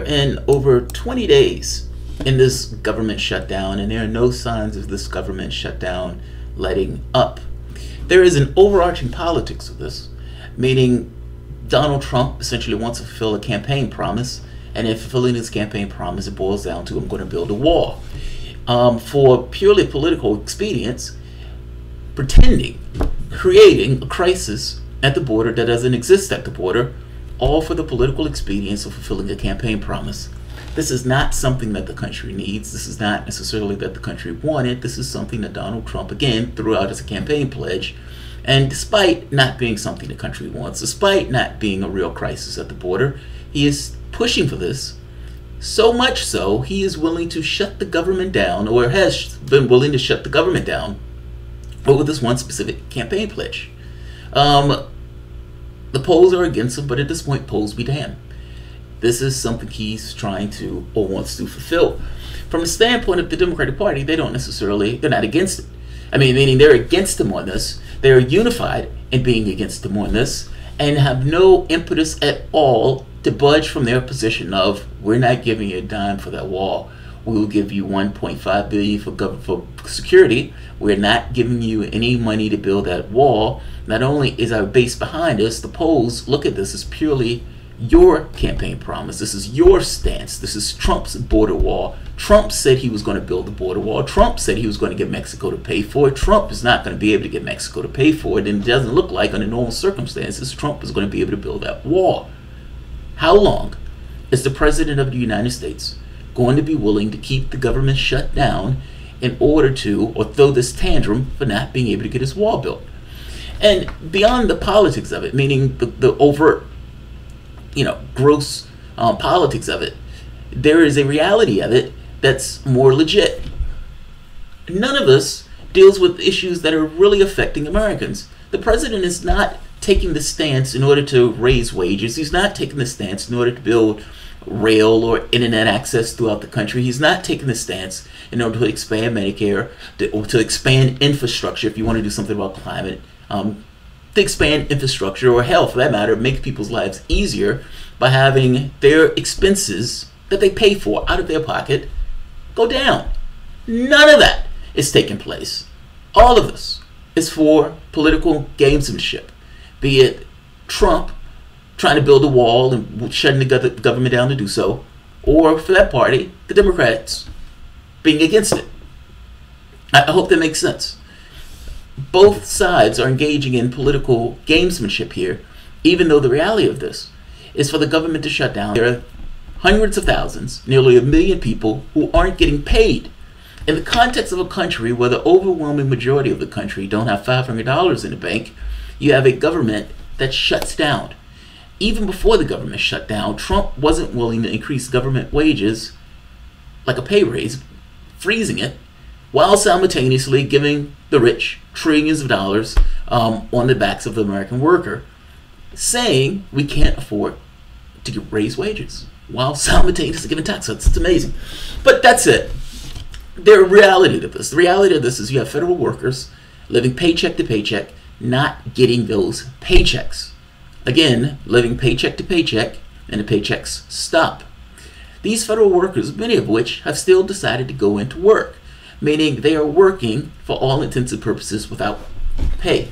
in over 20 days in this government shutdown, and there are no signs of this government shutdown letting up. There is an overarching politics of this, meaning Donald Trump essentially wants to fulfill a campaign promise, and in fulfilling his campaign promise, it boils down to, I'm going to build a wall. For purely political expedience, pretending, creating a crisis at the border that doesn't exist at the border, all for the political expedience of fulfilling a campaign promise. This is not something that the country needs. This is not necessarily that the country wanted. This is something that Donald Trump, again, threw out as a campaign pledge. And despite not being something the country wants, despite not being a real crisis at the border, he is pushing for this. So much so, he is willing to shut the government down, or has been willing to shut the government down, over this one specific campaign pledge. The polls are against him, but at this point, polls be damned. This is something he's trying to, or wants to, fulfill. From the standpoint of the Democratic Party, they don't necessarily, they're not against it. I mean, meaning they're against him on this. They're unified in being against him on this, and have no impetus at all to budge from their position of, we're not giving you a dime for that wall. We will give you $1.5 billion for security. We're not giving you any money to build that wall. Not only is our base behind us, the polls look at this as purely your campaign promise. This is your stance. This is Trump's border wall. Trump said he was going to build the border wall. Trump said he was going to get Mexico to pay for it. Trump is not going to be able to get Mexico to pay for it, and it doesn't look like under normal circumstances Trump is going to be able to build that wall. How long is the President of the United States going to be willing to keep the government shut down in order to, or throw this tantrum for not being able to get his wall built? And beyond the politics of it, meaning the overt, gross politics of it, there is a reality of it that's more legit. None of this deals with issues that are really affecting Americans. The president is not taking the stance in order to raise wages. He's not taking the stance in order to build rail or internet access throughout the country. He's not taking the stance in order to expand Medicare, or to expand infrastructure, if you want to do something about climate, to expand infrastructure, or hell, for that matter, make people's lives easier by having their expenses that they pay for out of their pocket go down. None of that is taking place. All of this is for political gamesmanship, be it Trump trying to build a wall and shutting the government down to do so, or for that party, the Democrats, being against it. I hope that makes sense. Both sides are engaging in political gamesmanship here, even though the reality of this is for the government to shut down. There are hundreds of thousands, nearly 1 million people who aren't getting paid. In the context of a country where the overwhelming majority of the country don't have $500 in the bank, you have a government that shuts down. Even before the government shut down, Trump wasn't willing to increase government wages like a pay raise, freezing it, while simultaneously giving the rich trillions of dollars on the backs of the American worker, saying we can't afford to raise wages while simultaneously giving tax cuts. It's amazing. But that's it. The reality of this. The reality of this is you have federal workers living paycheck to paycheck, not getting those paychecks. Again, living paycheck to paycheck, and the paychecks stop. These federal workers, many of which have still decided to go into work, meaning they are working for all intents and purposes without pay.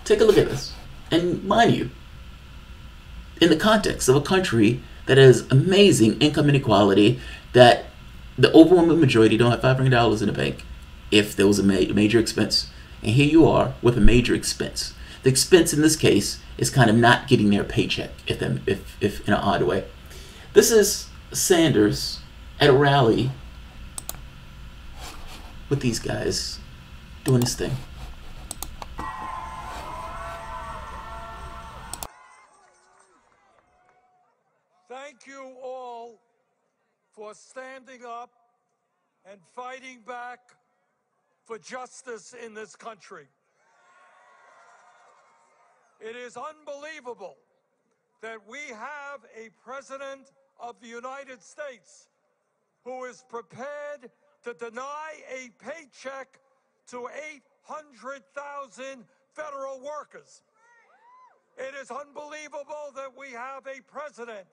Take a look at this. And mind you, in the context of a country that has amazing income inequality, that the overwhelming majority don't have $500 in the bank if there was a major expense. And here you are with a major expense. The expense in this case is kind of not getting their paycheck, if in an odd way. This is Sanders at a rally with these guys doing this thing. Thank you all for standing up and fighting back for justice in this country. It is unbelievable that we have a president of the United States who is prepared to deny a paycheck to 800,000 federal workers. It is unbelievable that we have a president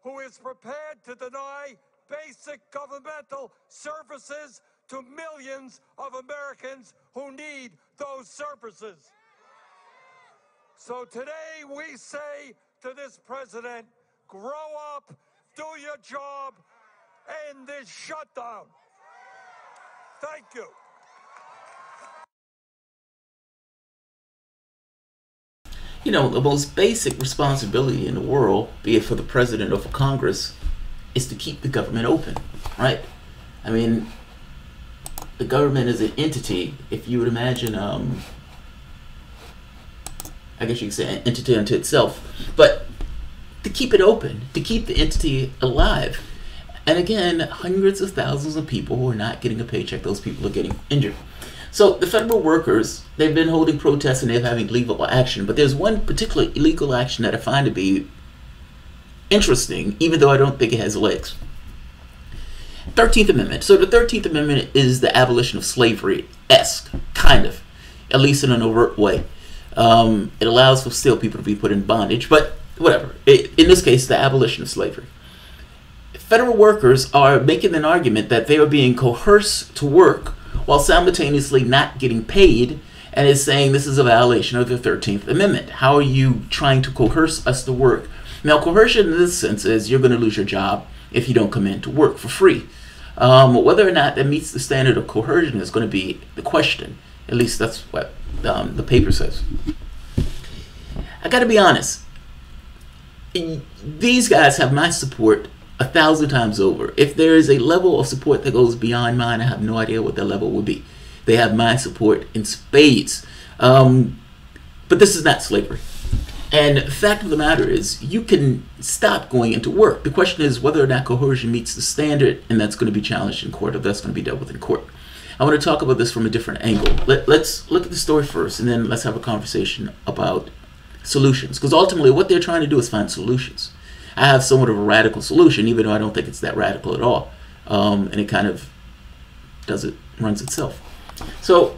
who is prepared to deny basic governmental services to millions of Americans who need those services. So today we say to this president, grow up, do your job, end this shutdown. Thank you. You know, the most basic responsibility in the world, be it for the president or for Congress, is to keep the government open, right? I mean, the government is an entity. If you would imagine, I guess you could say an entity unto itself, but to keep it open, to keep the entity alive. And again, hundreds of thousands of people who are not getting a paycheck, those people are getting injured. So the federal workers, they've been holding protests and they're having legal action, but there's one particular illegal action that I find to be interesting, even though I don't think it has legs. 13th Amendment. So the 13th Amendment is the abolition of slavery-esque, kind of, at least in an overt way. It allows for still people to be put in bondage, but whatever. In this case, the abolition of slavery. Federal workers are making an argument that they are being coerced to work while simultaneously not getting paid, and is saying this is a violation of the 13th Amendment. How are you trying to coerce us to work? Now, coercion in this sense is you're going to lose your job if you don't come in to work for free. Whether or not that meets the standard of coercion is going to be the question. At least that's what the paper says. I got to be honest. These guys have my support 1,000 times over. If there is a level of support that goes beyond mine, I have no idea what that level would be. They have my support in spades. But this is not slavery. And the fact of the matter is, you can stop going into work. The question is whether or not coercion meets the standard, and that's going to be challenged in court, or that's going to be dealt with in court. I want to talk about this from a different angle. Let's look at the story first, and then let's have a conversation about solutions. Because ultimately, what they're trying to do is find solutions. I have somewhat of a radical solution, even though I don't think it's that radical at all. And it kind of runs itself. So,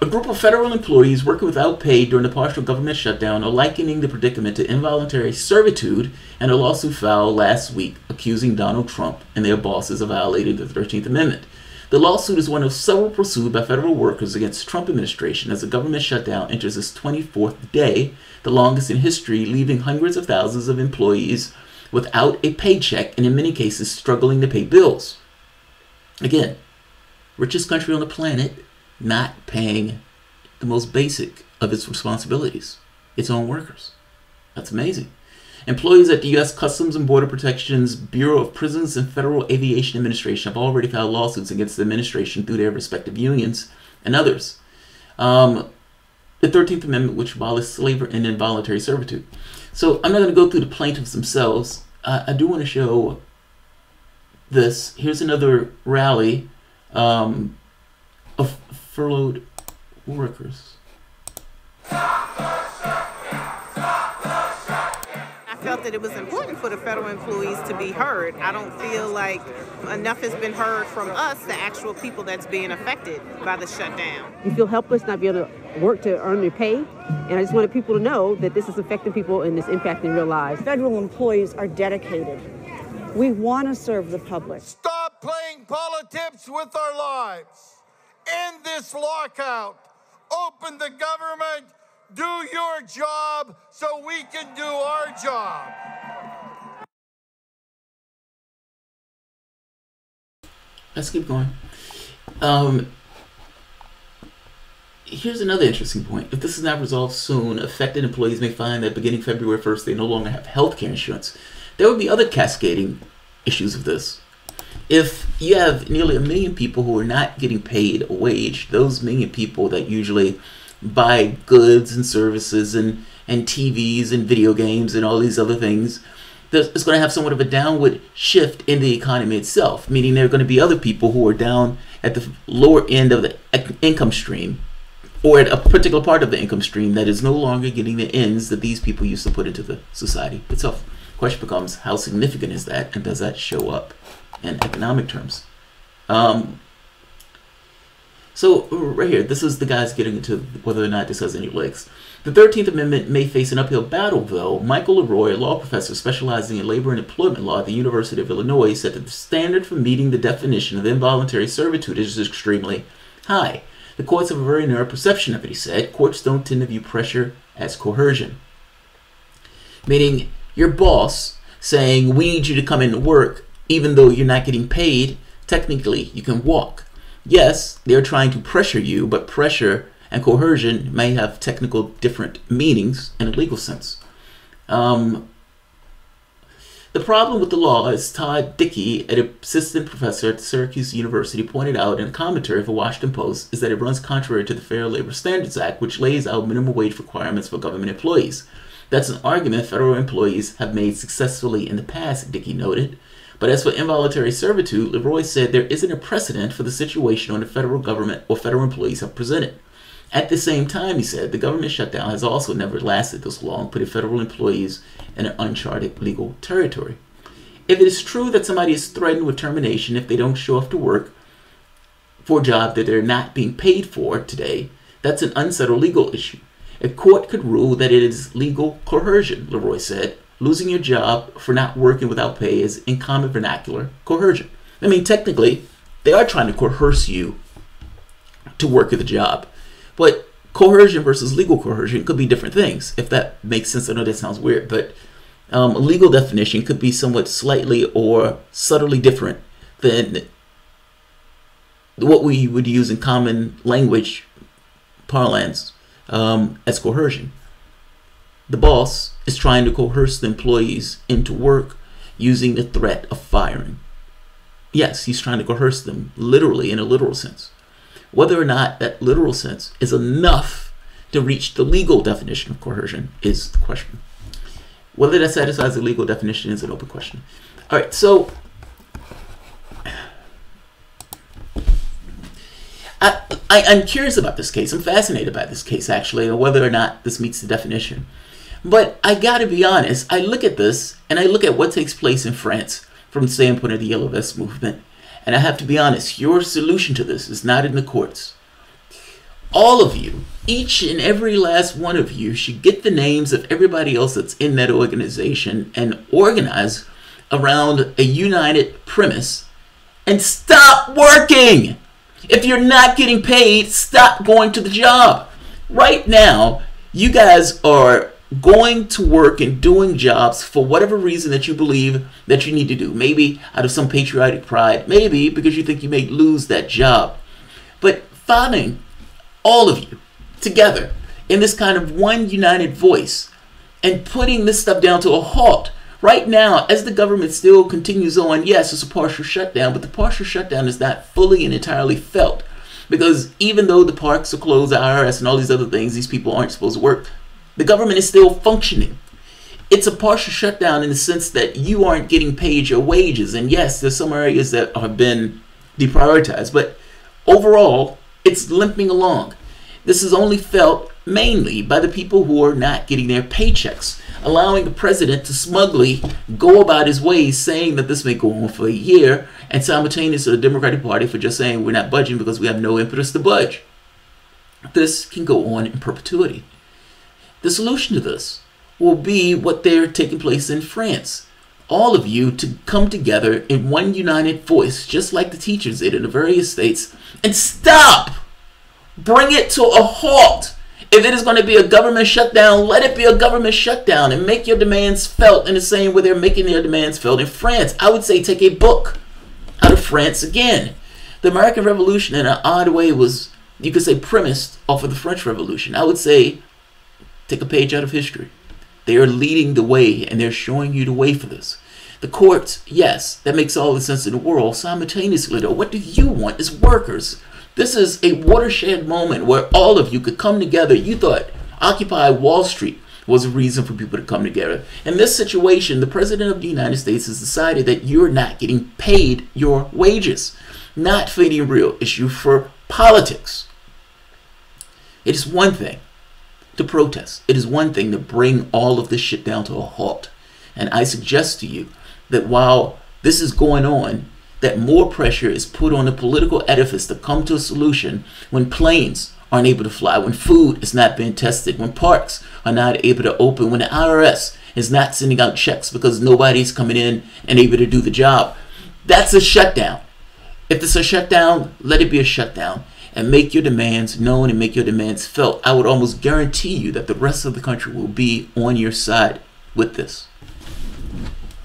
a group of federal employees working without pay during the partial government shutdown are likening the predicament to involuntary servitude, and a lawsuit filed last week accusing Donald Trump and their bosses of violating the 13th Amendment. The lawsuit is one of several pursued by federal workers against the Trump administration as the government shutdown enters its 24th day, the longest in history, leaving hundreds of thousands of employees without a paycheck and in many cases struggling to pay bills. Again, richest country on the planet not paying the most basic of its responsibilities, its own workers. That's amazing. Employees at the U.S. Customs and Border Protection's Bureau of Prisons and Federal Aviation Administration have already filed lawsuits against the administration through their respective unions and others. The 13th Amendment, which abolishes slavery and involuntary servitude. So I'm not going to go through the plaintiffs themselves. I do want to show this. Here's another rally of furloughed workers. I felt that it was important for the federal employees to be heard. I don't feel like enough has been heard from us, the actual people that's being affected by the shutdown. You feel helpless not be able to work to earn your pay, and I just wanted people to know that this is affecting people and it's impacting real lives. Federal employees are dedicated. We want to serve the public. Stop playing politics with our lives. End this lockout. Open the government. Do your job so we can do our job. Let's keep going. Here's another interesting point. If this is not resolved soon, affected employees may find that beginning February 1st, they no longer have health care insurance. There will be other cascading issues of this. If you have nearly 1 million people who are not getting paid a wage, those million people that usually buy goods and services and TVs and video games and all these other things, it's going to have somewhat of a downward shift in the economy itself, meaning there are going to be other people who are down at the lower end of the income stream, or at a particular part of the income stream that is no longer getting the ends that these people used to put into the society itself. The question becomes, how significant is that, and does that show up in economic terms? So right here, this is the guys getting into whether or not this has any legs. The 13th Amendment may face an uphill battle, though. Michael Leroy, a law professor specializing in labor and employment law at the University of Illinois, said that the standard for meeting the definition of involuntary servitude is extremely high. The courts have a very narrow perception of it, he said. Courts don't tend to view pressure as coercion. Meaning, your boss saying, we need you to come into work, even though you're not getting paid, technically, you can walk. Yes, they're trying to pressure you, but pressure and coercion may have technical different meanings in a legal sense. The problem with the law, as Todd Dickey, an assistant professor at Syracuse University, pointed out in a commentary for Washington Post, is that it runs contrary to the Fair Labor Standards Act, which lays out minimum wage requirements for government employees. That's an argument federal employees have made successfully in the past, Dickey noted. But as for involuntary servitude, Leroy said there isn't a precedent for the situation when the federal government or federal employees have presented. At the same time, he said, the government shutdown has also never lasted this long, putting federal employees in an uncharted legal territory. If it is true that somebody is threatened with termination if they don't show up to work for a job that they're not being paid for today, that's an unsettled legal issue. A court could rule that it is legal coercion, Leroy said. Losing your job for not working without pay is, in common vernacular, coercion. I mean, technically, they are trying to coerce you to work at the job. But coercion versus legal coercion could be different things, if that makes sense. I know that sounds weird, but a legal definition could be somewhat slightly or subtly different than what we would use in common language parlance as coercion. The boss is trying to coerce the employees into work using the threat of firing. Yes, he's trying to coerce them literally in a literal sense. Whether or not that literal sense is enough to reach the legal definition of coercion is the question. Whether that satisfies the legal definition is an open question. All right, so I'm curious about this case. I'm fascinated by this case, actually, or whether or not this meets the definition. But I gotta be honest, I look at this and I look at what takes place in France from the standpoint of the Yellow Vest movement. And I have to be honest, your solution to this is not in the courts. All of you, each and every last one of you, should get the names of everybody else that's in that organization and organize around a united premise and stop working. If you're not getting paid, stop going to the job. Right now, you guys are going to work and doing jobs for whatever reason that you believe that you need to do. Maybe out of some patriotic pride, maybe because you think you may lose that job. But finding all of you together in this kind of one united voice and putting this stuff down to a halt. Right now, as the government still continues on, yes, it's a partial shutdown, but the partial shutdown is not fully and entirely felt. Because even though the parks are closed, the IRS and all these other things, these people aren't supposed to work, the government is still functioning. It's a partial shutdown in the sense that you aren't getting paid your wages. And yes, there's some areas that have been deprioritized, but overall, it's limping along. This is only felt mainly by the people who are not getting their paychecks, allowing the president to smugly go about his ways saying that this may go on for a year, and simultaneously the Democratic Party for just saying we're not budging because we have no impetus to budge. This can go on in perpetuity. The solution to this will be what they're taking place in France. All of you to come together in one united voice, just like the teachers did in the various states, and stop! Bring it to a halt. If it is going to be a government shutdown, let it be a government shutdown and make your demands felt in the same way they're making their demands felt in France. I would say take a book out of France again. The American Revolution in an odd way was, you could say, premised off of the French Revolution. I would say take a page out of history. They are leading the way and they're showing you the way for this. The courts, yes, that makes all the sense in the world. Simultaneously, though, what do you want as workers? This is a watershed moment where all of you could come together. You thought Occupy Wall Street was a reason for people to come together. In this situation, the President of the United States has decided that you're not getting paid your wages. Not for any real issue, for politics. It is one thing to protest. It is one thing to bring all of this shit down to a halt. And I suggest to you that while this is going on, that more pressure is put on the political edifice to come to a solution when planes aren't able to fly, when food is not being tested, when parks are not able to open, when the IRS is not sending out checks because nobody's coming in and able to do the job. That's a shutdown. If it's a shutdown, let it be a shutdown, and make your demands known and make your demands felt. I would almost guarantee you that the rest of the country will be on your side with this.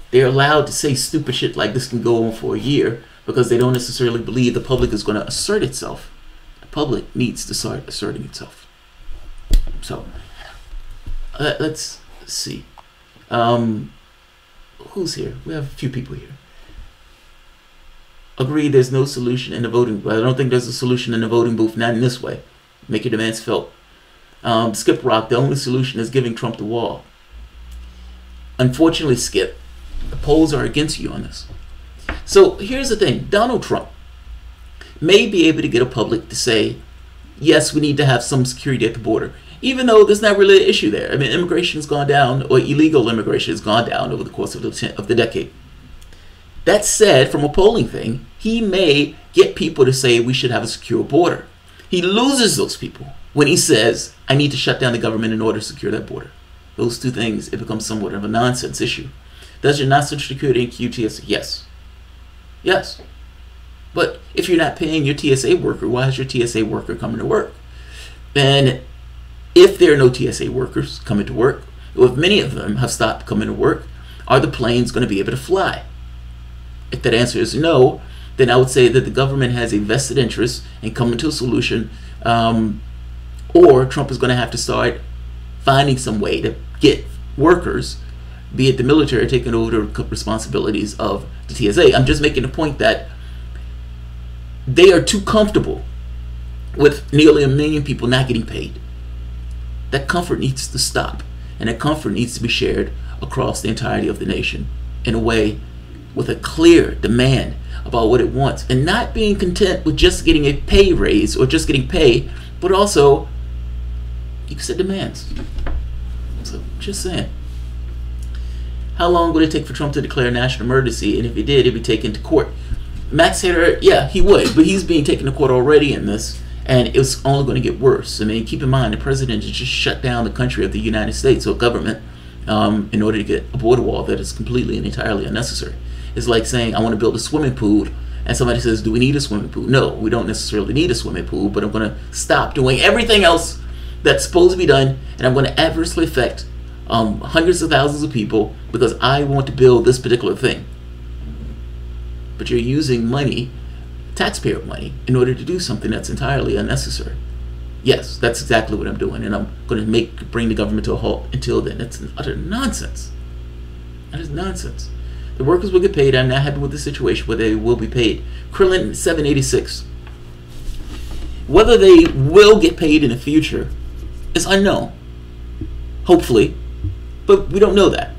They're allowed to say stupid shit like this can go on for a year because they don't necessarily believe the public is going to assert itself. The public needs to start asserting itself. So, let's see. Who's here? We have a few people here. Agree there's no solution in the voting booth. I don't think there's a solution in the voting booth, not in this way. Make your demands felt. Skip Rock, the only solution is giving Trump the wall. Unfortunately, Skip, the polls are against you on this. So here's the thing. Donald Trump may be able to get a public to say, yes, we need to have some security at the border, even though there's not really an issue there. I mean, immigration has gone down, or illegal immigration has gone down over the course of the decade. That said, from a polling thing, he may get people to say we should have a secure border. He loses those people when he says, I need to shut down the government in order to secure that border. Those two things, it becomes somewhat of a nonsense issue. Does your national security include TSA? Yes. Yes. But if you're not paying your TSA worker, why is your TSA worker coming to work? And if there are no TSA workers coming to work, or if many of them have stopped coming to work, are the planes going to be able to fly? If that answer is no, then I would say that the government has a vested interest in coming to a solution, or Trump is going to have to start finding some way to get workers, be it the military, taking over the responsibilities of the TSA. I'm just making a point that they are too comfortable with nearly 1 million people not getting paid. That comfort needs to stop, and that comfort needs to be shared across the entirety of the nation in a way with a clear demand about what it wants, and not being content with just getting a pay raise or just getting pay, but also you can set demands. So just saying. How long would it take for Trump to declare a national emergency? And if he did, it'd be taken to court. Max Hader, yeah, he would, but he's being taken to court already in this, and it's only going to get worse. I mean, keep in mind, the president has just shut down the country of the United States, or government, in order to get a border wall that is completely and entirely unnecessary. It's like saying, I want to build a swimming pool, and somebody says, do we need a swimming pool? No, we don't necessarily need a swimming pool, but I'm going to stop doing everything else that's supposed to be done, and I'm going to adversely affect hundreds of thousands of people because I want to build this particular thing. But you're using money, taxpayer money, in order to do something that's entirely unnecessary. Yes, that's exactly what I'm doing, and I'm going to bring the government to a halt until then. That's an utter nonsense. That is nonsense. The workers will get paid. I'm not happy with the situation, but they will be paid. Krillin 786. Whether they will get paid in the future is unknown. Hopefully, but we don't know that.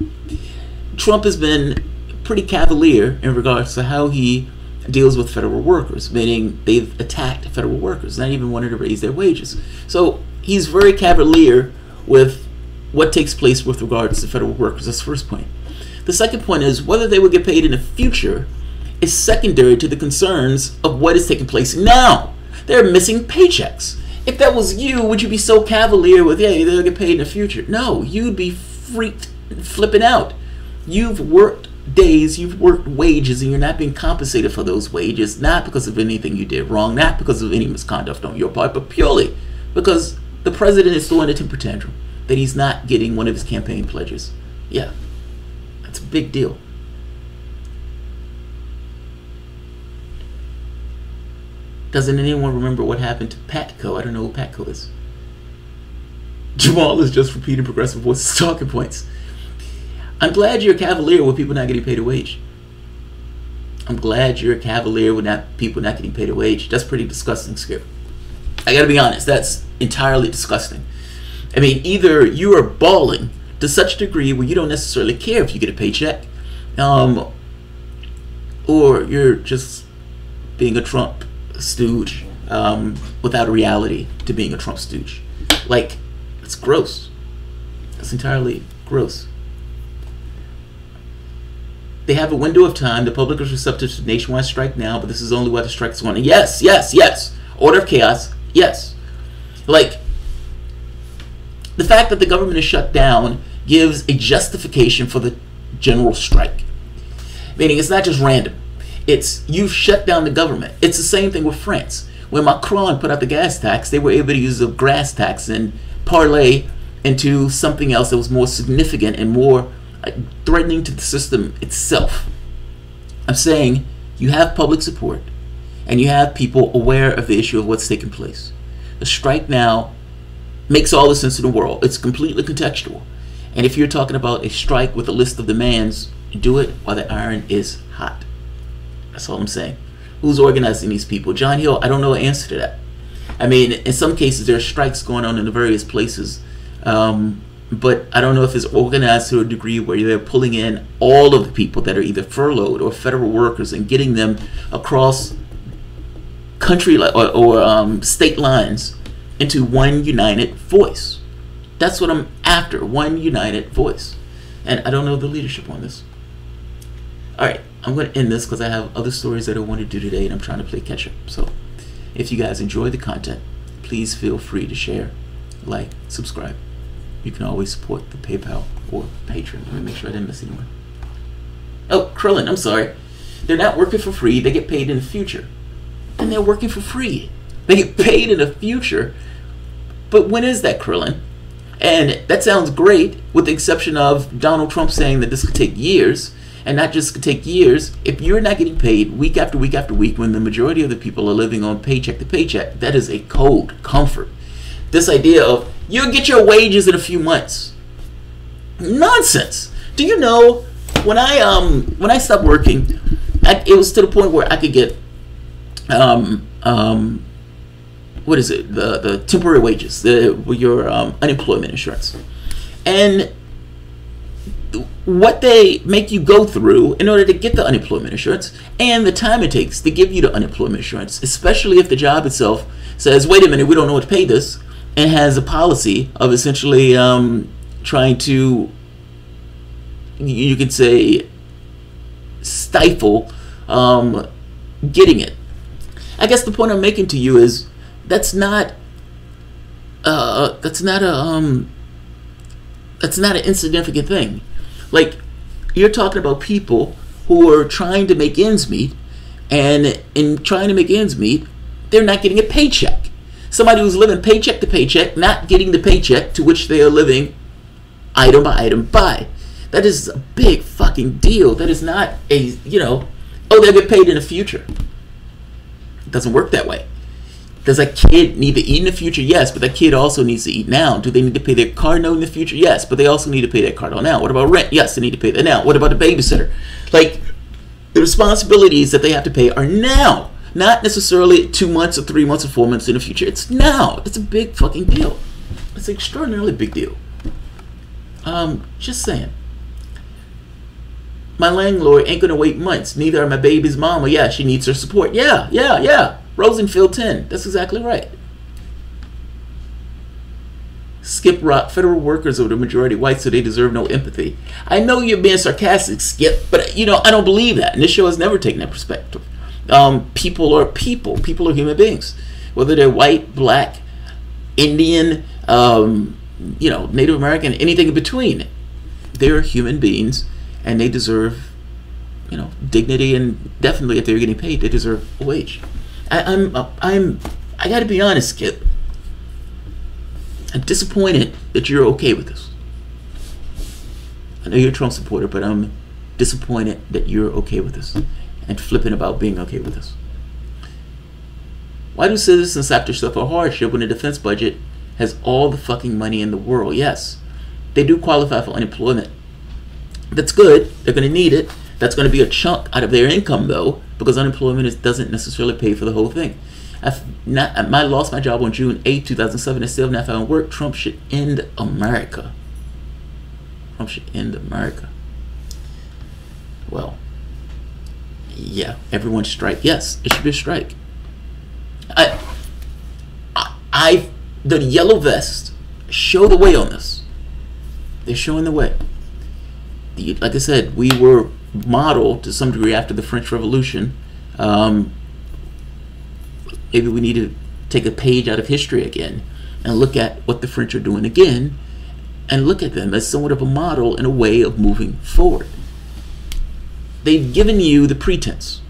Trump has been pretty cavalier in regards to how he deals with federal workers, meaning they've attacked federal workers, not even wanted to raise their wages. So he's very cavalier with what takes place with regards to federal workers. That's the first point. The second point is whether they will get paid in the future is secondary to the concerns of what is taking place now. They're missing paychecks. If that was you, would you be so cavalier with, hey, they'll get paid in the future? No, you'd be freaked, flipping out. You've worked days, you've worked wages, and you're not being compensated for those wages, not because of anything you did wrong, not because of any misconduct on your part, but purely because the president is throwing a temper tantrum that he's not getting one of his campaign pledges. Yeah, that's a big deal. Doesn't anyone remember what happened to Patco? I don't know who Patco is. Jamal is just repeating Progressive Voice's talking points. I'm glad you're a cavalier with people not getting paid a wage. I'm glad you're a cavalier with people not getting paid a wage. That's pretty disgusting, Skip. I gotta be honest, that's entirely disgusting. I mean, either you are balling to such a degree where you don't necessarily care if you get a paycheck, or you're just being a Trump stooge without a reality to being a Trump stooge. Like, it's gross. It's entirely gross. They have a window of time. The public is receptive to nationwide strike now, but this is only what the strike is wanting. Yes, yes, yes. Order of chaos. Yes. Like, the fact that the government is shut down gives a justification for the general strike. Meaning it's not just random. It's you've shut down the government. It's the same thing with France. When Macron put out the gas tax, they were able to use the gas tax and parlay into something else that was more significant and more threatening to the system itself. I'm saying you have public support and you have people aware of the issue of what's taking place. The strike now makes all the sense in the world. It's completely contextual. And if you're talking about a strike with a list of demands, do it while the iron is hot. That's all I'm saying. Who's organizing these people? John Hill, I don't know the answer to that. I mean, in some cases, there are strikes going on in the various places. But I don't know if it's organized to a degree where they're pulling in all of the people that are either furloughed or federal workers and getting them across country or state lines into one united voice. That's what I'm after, one united voice. And I don't know the leadership on this. All right, I'm going to end this because I have other stories that I want to do today and I'm trying to play catch up. So if you guys enjoy the content, please feel free to share, like, subscribe. You can always support the PayPal or Patreon. Let me make sure I didn't miss anyone. Oh, Krillin, I'm sorry. They're not working for free. They get paid in the future. And they're working for free. They get paid in the future. But when is that, Krillin? And that sounds great, with the exception of Donald Trump saying that this could take years. And not just could take years. If you're not getting paid week after week after week when the majority of the people are living on paycheck to paycheck, that is a cold comfort. This idea of you'll get your wages in a few months. Nonsense. Do you know when I stopped working, it was to the point where I could get what is it? The temporary wages, your unemployment insurance, and what they make you go through in order to get the unemployment insurance, and the time it takes to give you the unemployment insurance, especially if the job itself says, "Wait a minute, we don't know what to pay this." And has a policy of essentially trying to, you could say, stifle getting it. I guess the point I'm making to you is that's not an insignificant thing. Like, you're talking about people who are trying to make ends meet, and in trying to make ends meet, they're not getting a paycheck. Somebody who's living paycheck to paycheck, not getting the paycheck to which they are living item by item by. That is a big fucking deal. That is not a, oh, they'll get paid in the future. It doesn't work that way. Does a kid need to eat in the future? Yes, but that kid also needs to eat now. Do they need to pay their car note in the future? Yes, but they also need to pay their car note now. What about rent? Yes, they need to pay that now. What about the babysitter? Like, the responsibilities that they have to pay are now. Not necessarily 2 months or 3 months or 4 months in the future. It's now. It's a big fucking deal. It's an extraordinarily big deal. Just saying. My landlord ain't gonna wait months. Neither are my baby's mama. Yeah, she needs her support. Yeah. Rosenfield 10. That's exactly right. Skip Rock. Federal workers are the majority white, so they deserve no empathy. I know you're being sarcastic, Skip, but I don't believe that. And this show has never taken that perspective. People are people. People are human beings. Whether they're white, black, Indian, Native American, anything in between. They're human beings, and they deserve, dignity, and definitely if they're getting paid, they deserve a wage. I got to be honest, Skip. I'm disappointed that you're okay with this. I know you're a Trump supporter, but I'm disappointed that you're okay with this and flipping about being okay with this. Why do citizens have to suffer hardship when the defense budget has all the fucking money in the world? Yes, they do qualify for unemployment. That's good. They're going to need it. That's going to be a chunk out of their income, though, because unemployment doesn't necessarily pay for the whole thing. I lost my job on June 8, 2007. I still have not found work. Trump should end America. Trump should end America. Well, yeah, everyone strike. Yes, it should be a strike. The yellow vests show the way on this. They're showing the way. Like I said, we were modeled to some degree after the French Revolution. Maybe we need to take a page out of history again and look at what the French are doing again, and look at them as somewhat of a model and a way of moving forward. They've given you the pretense,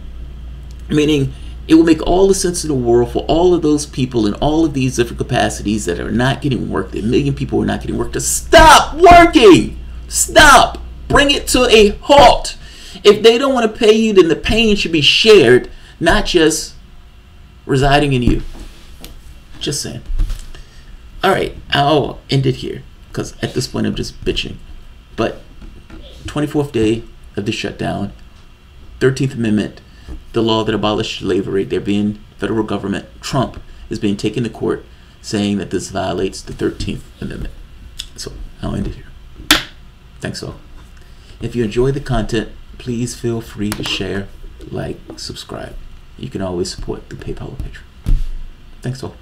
meaning it will make all the sense in the world for all of those people in all of these different capacities that are not getting work, the million people who are not getting work, to stop working. Stop. Bring it to a halt. If they don't want to pay you, then the pain should be shared, not just residing in you. Just saying. All right, I'll end it here because at this point I'm just bitching. But 24th day of the shutdown, 13th Amendment, the law that abolished slavery, they're being, federal government, Trump is being taken to court saying that this violates the 13th Amendment. So I'll end it here. Thanks all. If you enjoy the content, please feel free to share, like, subscribe. You can always support the PayPal or Patreon. Thanks all.